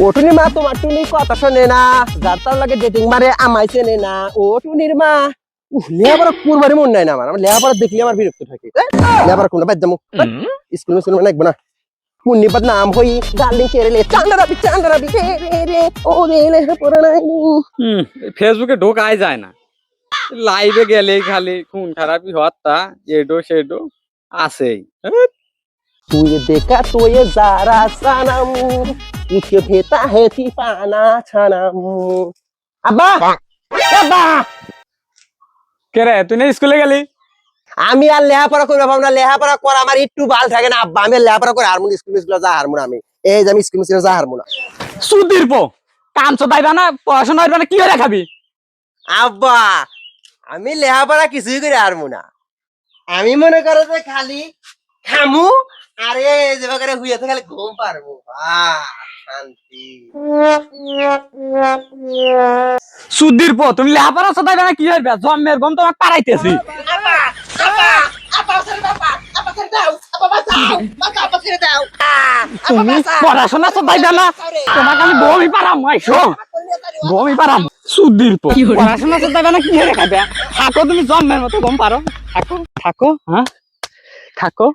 ওটুনি মা তোমার টুনি কথা শোনে না, যার তার লাগে ডেটিং মারে আমায় চেনে না। ও টুনির মা লেখাপড়া করবারই মন নাই না আমার লেখাপড়া দেখলে আমার বিরক্ত থাকে। লেখাপড়া কোনটা বাদ যাবো স্কুল মিস্কুল মানে একবো না। মুন্নিপাত নাম হই ডার্লিং কেরেলে চান্দারাবি রে ও রে লেখাপড়া নাই। ফেসবুকে ঢোকাই যায় না, লাইভে গেলেই খালি খুন খারাপি হত্যা এডো সেডো আছেই। তুই দেখা তুই যারা সানাম উঠে ভেতা হেতি পানা ছানাম। আব্বা আব্বা কে রে, তুই না স্কুলে গেলি? আমি আর লেখাপড়া করবো ভাবনা, লেখাপড়া করা আমার একটু ভাল থাকে না আব্বা। আমি লেখাপড়া করে হারমোন স্কুল মিস্কুল যা হারমোন আমি এই যে আমি স্কুল মিস্কুল যা হারমোন না। সুধীর পো কাম চোদাইবা না, পড়াশোনা হইবা না, কি হয়ে খাবি? আব্বা আমি লেখাপড়া কিছুই করে হারমোন না। আমি মনে করো যে খালি খামু আর এই যে বাগারে হুইয়া তো খালি ঘুম পারবো। শান্তি। সুধীর পো তুমি লেহাপড়া চোদাইবা না, কি হইবা? জন্মের গম তোমার পারাইতেছি। তুমি পড়াশোনা চোদাইবা না, তোমাকে আমি বমি পারাম মাইশো, বমি পারাম। সুধীর পো পড়াশোনা চোদাইবা না, কি হয়ে খাবে? থাকো তুমি জন্মের মতো গম পারো, থাকো থাকো, হ্যাঁ থাকো।